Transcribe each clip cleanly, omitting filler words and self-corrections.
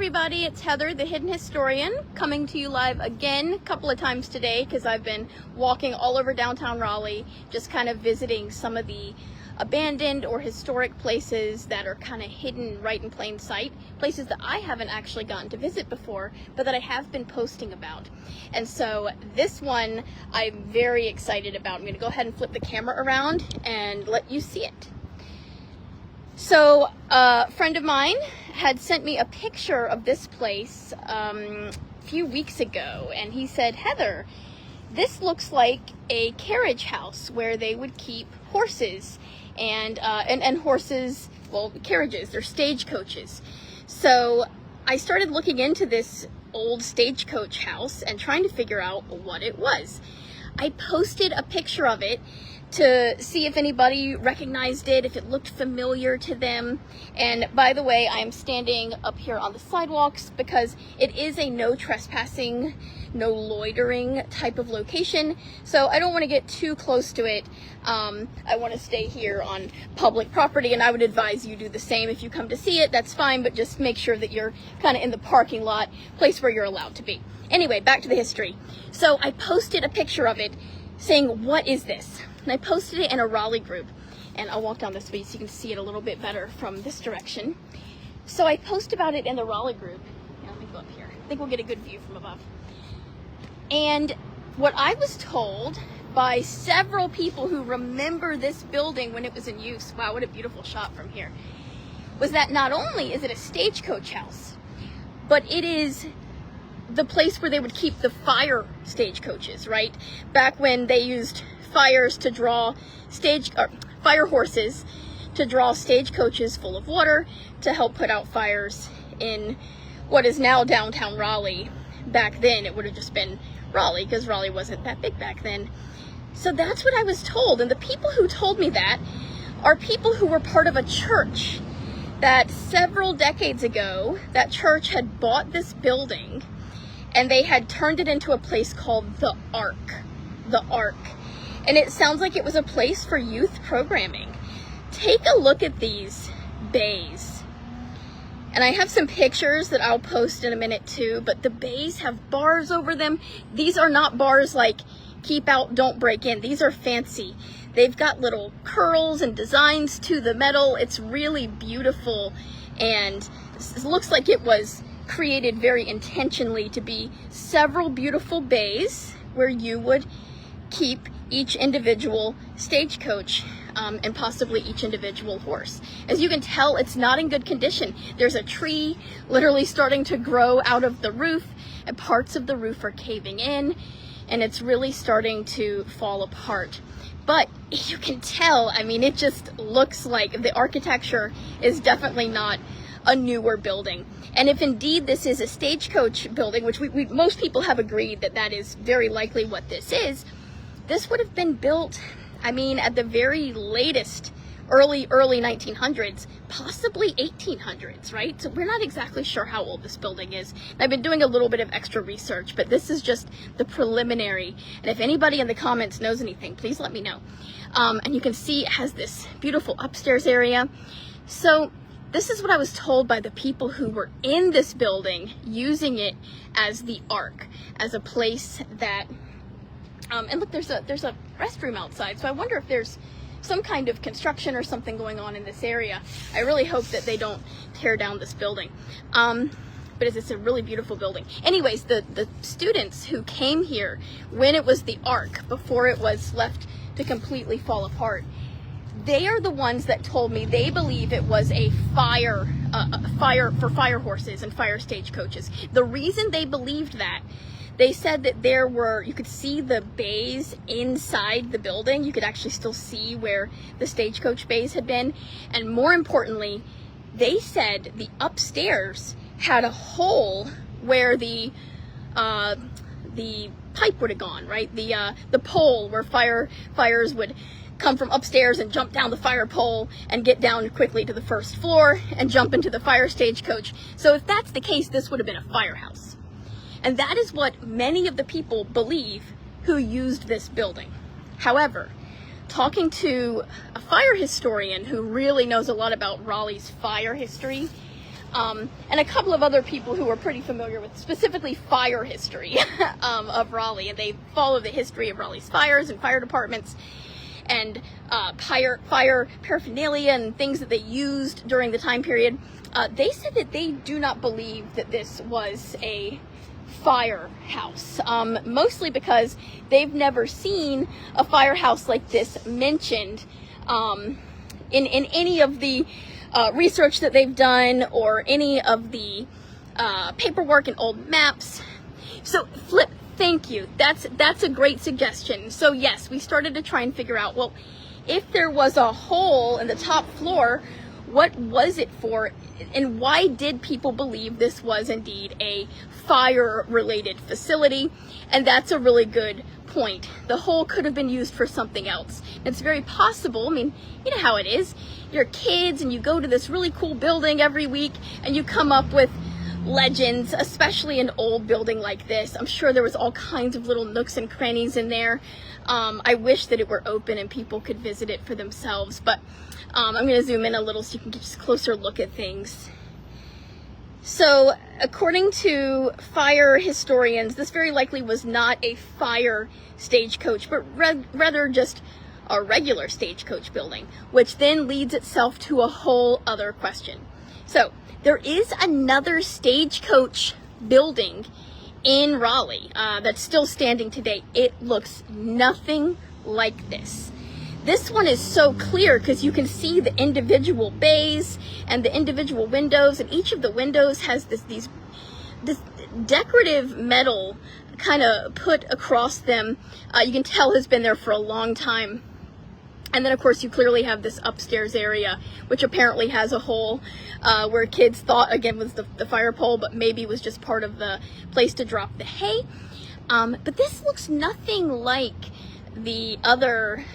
everybody, it's Heather, the Hidden Historian, coming to you live again a couple of times today because I've been walking all over downtown Raleigh, just kind of visiting some of the abandoned or historic places that are kind of hidden right in plain sight, places that I haven't actually gotten to visit before, but that I have been posting about. And so this one I'm very excited about. I'm going to go ahead and flip the camera around and let you see it. So a friend of mine had sent me a picture of this place a few weeks ago, and he said, Heather, this looks like a carriage house where they would keep horses and horses, well, carriages, they're stagecoaches. So I started looking into this old stagecoach house and trying to figure out what it was. I posted a picture of it to see if anybody recognized it, if it looked familiar to them. And by the way, I'm standing up here on the sidewalks because it is a no trespassing, no loitering type of location. So I don't want to get too close to it. I want to stay here on public property, and I would advise you do the same. If you come to see it, that's fine, but just make sure that you're kind of in the parking lot, place where you're allowed to be. Anyway, back to the history. So I posted a picture of it saying, what is this? And I posted it in a Raleigh group, and I'll walk down this way so you can see it a little bit better from this direction. So I post about it in the Raleigh group. Let me go up here. I think we'll get a good view from above. And what I was told by several people who remember this building when it was in use, wow, what a beautiful shot from here, was that not only is it a stagecoach house, but it is the place where they would keep the fire stagecoaches, right? Back when they used fires to draw fire horses to draw stagecoaches full of water to help put out fires in what is now downtown Raleigh. Back then it would have just been Raleigh because Raleigh wasn't that big back then. So that's what I was told, and the people who told me that are people who were part of a church that several decades ago, that church had bought this building and they had turned it into a place called the Ark. The Ark. And it sounds like it was a place for youth programming. Take a look at these bays. And I have some pictures that I'll post in a minute too, but the bays have bars over them. These are not bars like keep out, don't break in. These are fancy. They've got little curls and designs to the metal. It's really beautiful, and it looks like it was created very intentionally to be several beautiful bays where you would keep each individual stagecoach and possibly each individual horse. As you can tell, it's not in good condition. There's a tree literally starting to grow out of the roof, and parts of the roof are caving in, and it's really starting to fall apart. But you can tell, I mean, it just looks like the architecture is definitely not a newer building. And if indeed this is a stagecoach building, which most people have agreed that that is very likely what this is, this would have been built, I mean, at the very latest, early 1900s, possibly 1800s, right? So we're not exactly sure how old this building is. And I've been doing a little bit of extra research, but this is just the preliminary. And if anybody in the comments knows anything, please let me know. And you can see it has this beautiful upstairs area. So this is what I was told by the people who were in this building, using it as the Ark, as a place that and look, there's a restroom outside, so I wonder if there's some kind of construction or something going on in this area. I really hope that they don't tear down this building. But it's a really beautiful building. Anyways, the students who came here when it was the Ark, before it was left to completely fall apart, they are the ones that told me they believe it was a fire for fire horses and fire stagecoaches. The reason they believed that, they said that there were, you could see the bays inside the building. You could actually still see where the stagecoach bays had been. And more importantly, they said the upstairs had a hole where the pipe would have gone, right? The pole where fires would come from upstairs and jump down the fire pole and get down quickly to the first floor and jump into the fire stagecoach. So if that's the case, this would have been a firehouse. And that is what many of the people believe who used this building. However, talking to a fire historian who really knows a lot about Raleigh's fire history, and a couple of other people who are pretty familiar with specifically fire history of Raleigh, and they follow the history of Raleigh's fires and fire departments and fire paraphernalia and things that they used during the time period. They said that they do not believe that this was a firehouse, mostly because they've never seen a firehouse like this mentioned in any of the research that they've done or any of the paperwork and old maps. So Flip, thank you. That's a great suggestion. So yes, we started to try and figure out, well, if there was a hole in the top floor, what was it for, and why did people believe this was indeed a fire-related facility? And that's a really good point. The hole could have been used for something else. It's very possible. I mean, you know how it is. You're kids and you go to this really cool building every week and you come up with legends, especially an old building like this. I'm sure there was all kinds of little nooks and crannies in there. I wish that it were open and people could visit it for themselves, but I'm going to zoom in a little so you can get just a closer look at things. So, according to fire historians, this very likely was not a fire stagecoach, but rather just a regular stagecoach building, which then leads itself to a whole other question. So, there is another stagecoach building in Raleigh that's still standing today. It looks nothing like this. This one is so clear because you can see the individual bays and the individual windows, and each of the windows has this decorative metal kind of put across them. You can tell has been there for a long time. And then of course you clearly have this upstairs area, which apparently has a hole where kids thought again was the fire pole, but maybe was just part of the place to drop the hay. But this looks nothing like the other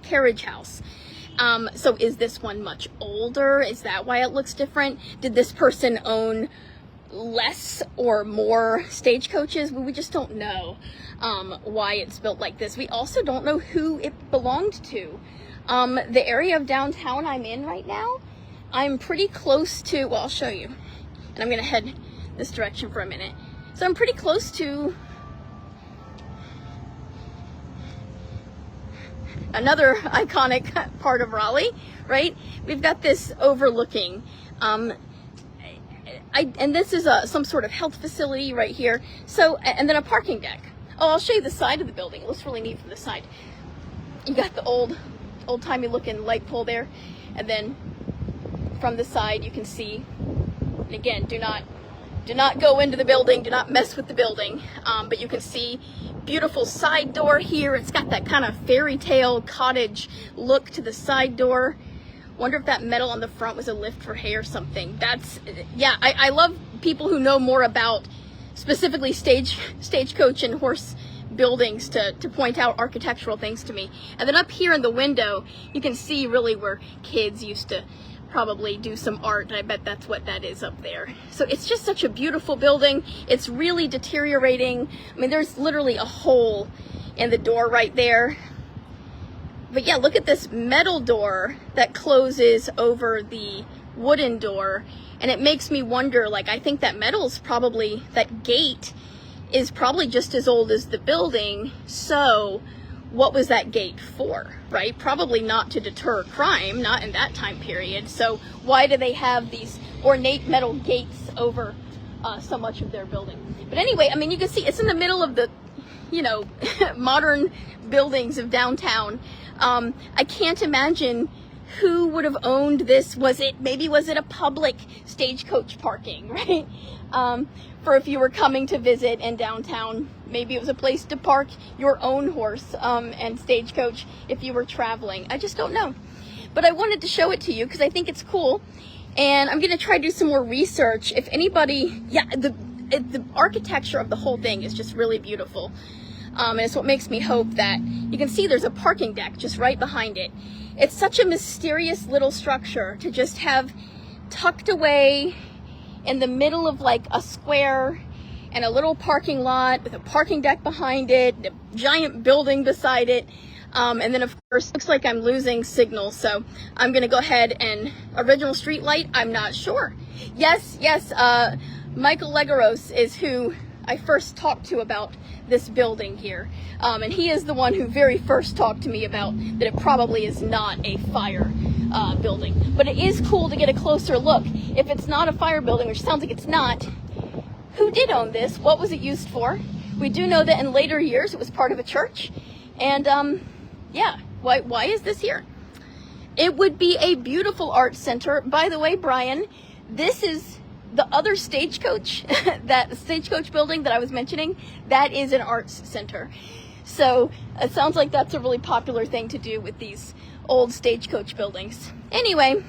carriage house. So is this one much older? Is that why it looks different? Did this person own less or more stagecoaches? Well, we just don't know why it's built like this. We also don't know who it belonged to. The area of downtown I'm in right now, I'm pretty close to, well, I'll show you. And I'm going to head this direction for a minute. So I'm pretty close to another iconic part of Raleigh, right? We've got this overlooking, and this is some sort of health facility right here. So, and then a parking deck. Oh, I'll show you the side of the building. It looks really neat from the side. You got the old-timey looking light pole there, and then from the side you can see. And again, do not go into the building. Do not mess with the building. But you can see beautiful side door here. It's got that kind of fairy tale cottage look to the side door. Wonder if that metal on the front was a lift for hay or something. That's, yeah, I love people who know more about specifically stagecoach and horse buildings to point out architectural things to me. And then up here in the window, you can see really where kids used to probably do some art, and I bet that's what that is up there. So it's just such a beautiful building. It's really deteriorating. I mean, there's literally a hole in the door right there. But yeah, look at this metal door that closes over the wooden door, and it makes me wonder, like, I think that metal's probably, that gate is probably just as old as the building, so what was that gate for, right? Probably not to deter crime, not in that time period. So why do they have these ornate metal gates over so much of their building? But anyway, I mean, you can see it's in the middle of the, you know, modern buildings of downtown. I can't imagine who would have owned this. Maybe was it a public stagecoach parking, right? For if you were coming to visit in downtown, maybe it was a place to park your own horse and stagecoach if you were traveling. I just don't know. But I wanted to show it to you because I think it's cool. And I'm going to try to do some more research. If anybody, yeah, the architecture of the whole thing is just really beautiful. And it's what makes me hope that you can see there's a parking deck just right behind it. It's such a mysterious little structure to just have tucked away in the middle of like a square and a little parking lot with a parking deck behind it, a giant building beside it. And then of course, looks like I'm losing signal, so I'm gonna go ahead and original street light, I'm not sure. Yes, Michael Legaros is who I first talked to about this building here. And he is the one who very first talked to me about that it probably is not a fire building. But it is cool to get a closer look. If it's not a fire building, which sounds like it's not, who did own this? What was it used for? We do know that in later years it was part of a church. And yeah, why is this here? It would be a beautiful art center. By the way, Brian, this is the other stagecoach, that stagecoach building that I was mentioning, that is an arts center. So it sounds like that's a really popular thing to do with these old stagecoach buildings. Anyway,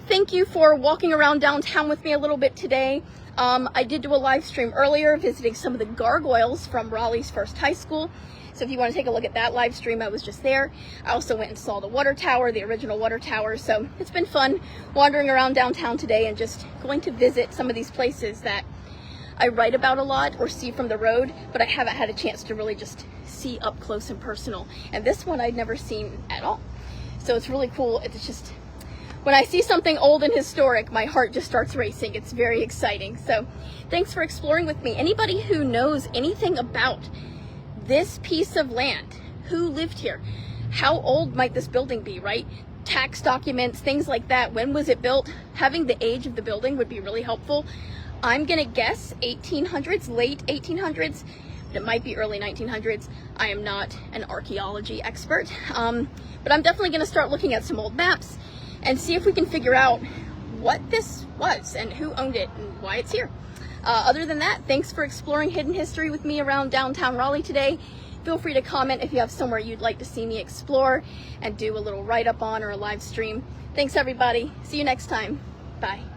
thank you for walking around downtown with me a little bit today. I did do a live stream earlier visiting some of the gargoyles from Raleigh's first high school. So if you want to take a look at that live stream, I was just there. I also went and saw the water tower, the original water tower. So it's been fun wandering around downtown today and just going to visit some of these places that I write about a lot or see from the road, but I haven't had a chance to really just see up close and personal. And this one I'd never seen at all. So it's really cool. It's just, when I see something old and historic, my heart just starts racing. It's very exciting. So thanks for exploring with me. Anybody who knows anything about this piece of land, who lived here, how old might this building be, right? Tax documents, things like that. When was it built? Having the age of the building would be really helpful. I'm gonna guess 1800s, late 1800s. It might be early 1900s. I am not an archaeology expert, but I'm definitely gonna start looking at some old maps and see if we can figure out what this was and who owned it and why it's here. Other than that, thanks for exploring hidden history with me around downtown Raleigh today. Feel free to comment if you have somewhere you'd like to see me explore and do a little write-up on or a live stream. Thanks everybody. See you next time. Bye.